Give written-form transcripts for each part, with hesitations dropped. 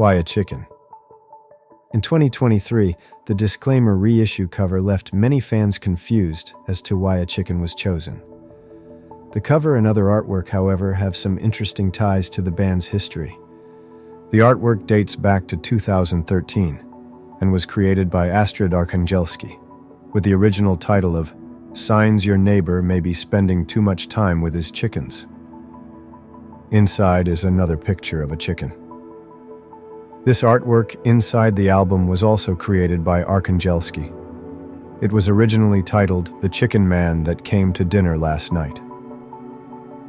Why a chicken? In 2023, the disclaimer reissue cover left many fans confused as to why a chicken was chosen. The cover and other artwork, however, have some interesting ties to the band's history. The artwork dates back to 2013 and was created by Astrid Arkangelski, with the original title of "Signs Your Neighbor May Be Spending Too Much Time with His Chickens." Inside is another picture of a chicken. This artwork inside the album was also created by Arkangelski. It was originally titled "The Chicken Man That Came to Dinner Last Night."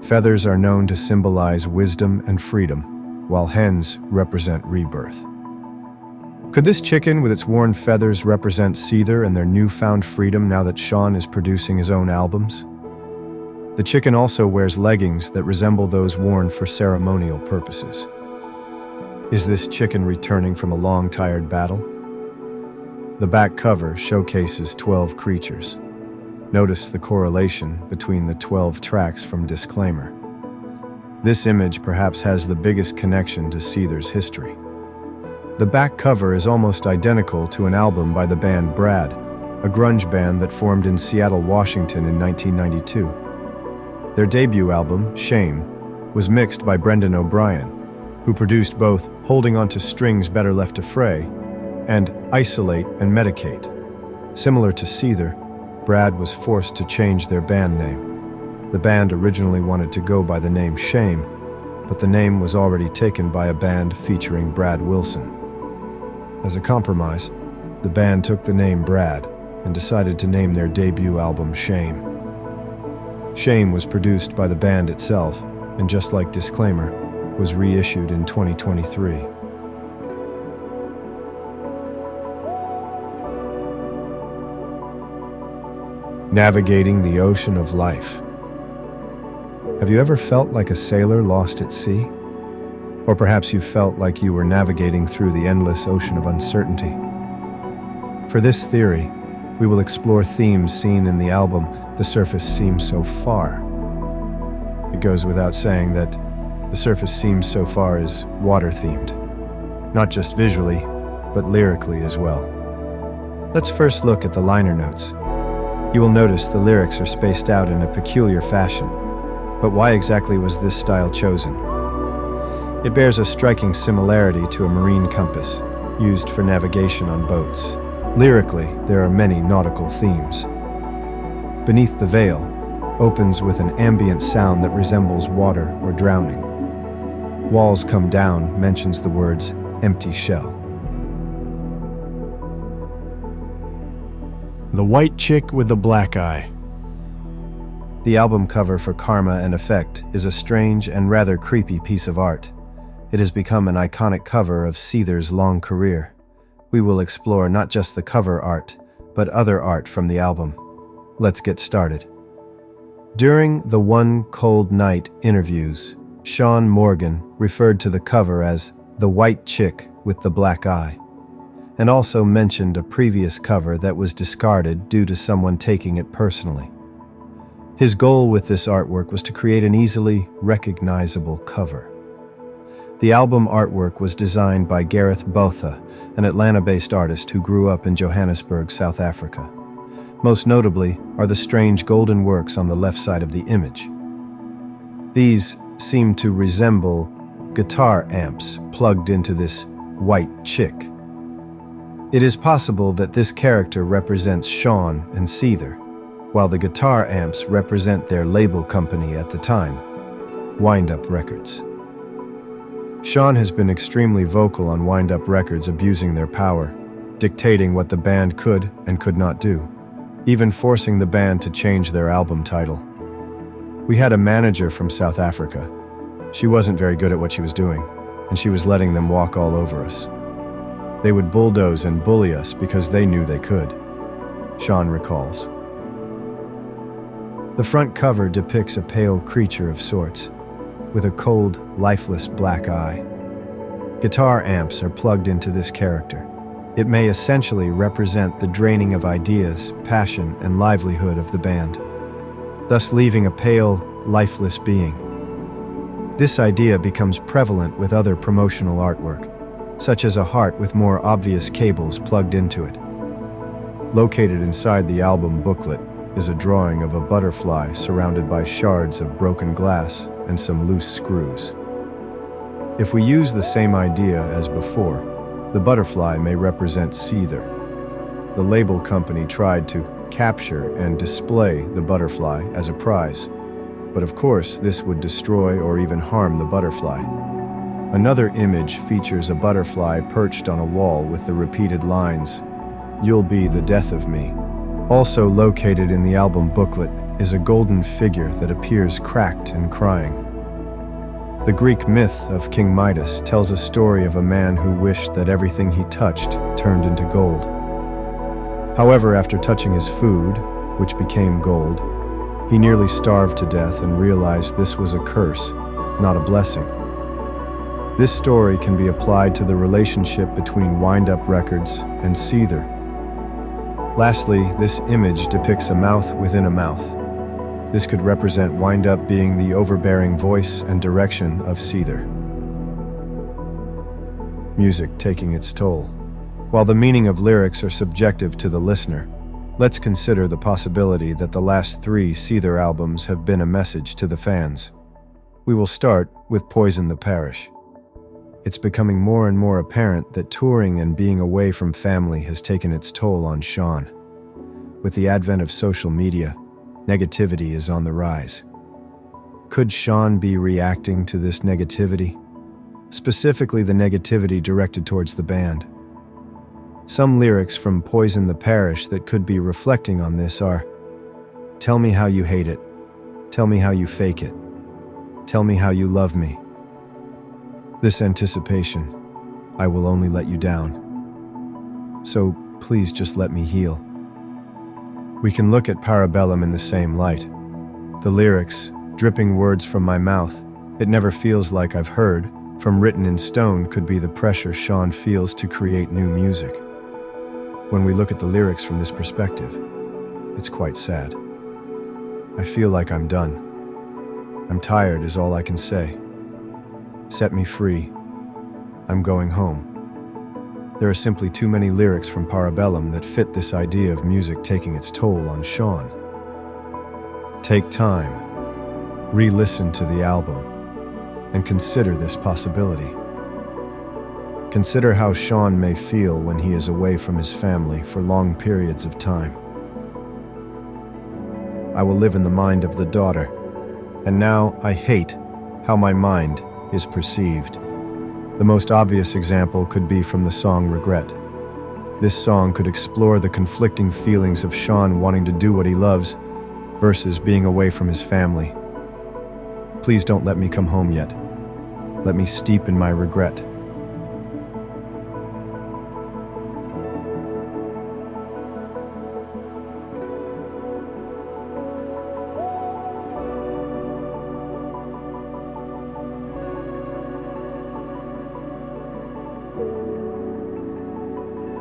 Feathers are known to symbolize wisdom and freedom, while hens represent rebirth. Could this chicken with its worn feathers represent Seether and their newfound freedom now that Sean is producing his own albums? The chicken also wears leggings that resemble those worn for ceremonial purposes. Is this chicken returning from a long, tired battle? The back cover showcases 12 creatures. Notice the correlation between the 12 tracks from Disclaimer. This image perhaps has the biggest connection to Seether's history. The back cover is almost identical to an album by the band Brad, a grunge band that formed in Seattle, Washington in 1992. Their debut album, Shame, was mixed by Brendan O'Brien, who produced both Holding On to Strings Better Left to Fray and Isolate and Medicate. Similar to Seether, Brad was forced to change their band name. The band originally wanted to go by the name Shame, but the name was already taken by a band featuring Brad Wilson. As a compromise, the band took the name Brad and decided to name their debut album Shame. Shame was produced by the band itself, and just like Disclaimer, was reissued in 2023. Navigating the ocean of life. Have you ever felt like a sailor lost at sea? Or perhaps you felt like you were navigating through the endless ocean of uncertainty. For this theory, we will explore themes seen in the album The Surface Seems So Far. It goes without saying that The Surface Seems So Far is water-themed, not just visually, but lyrically as well. Let's first look at the liner notes. You will notice the lyrics are spaced out in a peculiar fashion, but why exactly was this style chosen? It bears a striking similarity to a marine compass, used for navigation on boats. Lyrically, there are many nautical themes. Beneath the Veil opens with an ambient sound that resembles water or drowning. Walls Come Down mentions the words empty shell. The White Chick with the Black Eye. The album cover for Karma and Effect is a strange and rather creepy piece of art. It has become an iconic cover of Seether's long career. We will explore not just the cover art, but other art from the album. Let's get started. During the One Cold Night interviews, Sean Morgan referred to the cover as The White Chick with the Black Eye, and also mentioned a previous cover that was discarded due to someone taking it personally. His goal with this artwork was to create an easily recognizable cover. The album artwork was designed by Gareth Botha, an Atlanta-based artist who grew up in Johannesburg, South Africa. Most notably are the strange golden works on the left side of the image. These seem to resemble guitar amps plugged into this white chick. It is possible that this character represents Sean and Seether, while the guitar amps represent their label company at the time, Wind Up Records. Sean has been extremely vocal on Wind Up Records abusing their power, dictating what the band could and could not do, even forcing the band to change their album title. We had a manager from South Africa. She wasn't very good at what she was doing, and she was letting them walk all over us. They would bulldoze and bully us because they knew they could, Sean recalls. The front cover depicts a pale creature of sorts, with a cold, lifeless black eye. Guitar amps are plugged into this character. It may essentially represent the draining of ideas, passion, and livelihood of the band, thus leaving a pale, lifeless being. This idea becomes prevalent with other promotional artwork. such as a heart with more obvious cables plugged into it. Located inside the album booklet is a drawing of a butterfly surrounded by shards of broken glass and some loose screws. If we use the same idea as before, the butterfly may represent Seether. The label company tried to capture and display the butterfly as a prize, but of course this would destroy or even harm the butterfly. Another image features a butterfly perched on a wall with the repeated lines, "You'll be the death of me." Also located in the album booklet is a golden figure that appears cracked and crying. The Greek myth of King Midas tells a story of a man who wished that everything he touched turned into gold. However, after touching his food, which became gold, he nearly starved to death and realized this was a curse, not a blessing. This story can be applied to the relationship between Wind Up Records and Seether. Lastly, this image depicts a mouth within a mouth. This could represent Wind Up being the overbearing voice and direction of Seether. Music taking its toll. While the meaning of lyrics are subjective to the listener, let's consider the possibility that the last 3 Seether albums have been a message to the fans. We will start with Poison the Parish. It's becoming more and more apparent that touring and being away from family has taken its toll on Sean. With the advent of social media, negativity is on the rise. Could Sean be reacting to this negativity? Specifically the negativity directed towards the band. Some lyrics from Poison the Parish that could be reflecting on this are, "Tell me how you hate it. Tell me how you fake it. Tell me how you love me. This anticipation, I will only let you down. So please just let me heal." We can look at Parabellum in the same light. The lyrics, "Dripping words from my mouth, it never feels like I've heard," from Written in Stone could be the pressure Sean feels to create new music. When we look at the lyrics from this perspective, it's quite sad. "I feel like I'm done. I'm tired is all I can say. Set me free. I'm going home." There are simply too many lyrics from Parabellum that fit this idea of music taking its toll on Sean. Take time, re-listen to the album, and consider this possibility. Consider how Sean may feel when he is away from his family for long periods of time. "I will live in the mind of the daughter, and now I hate how my mind is perceived." The most obvious example could be from the song Regret. This song could explore the conflicting feelings of Sean wanting to do what he loves versus being away from his family. "Please don't let me come home yet. Let me steep in my regret.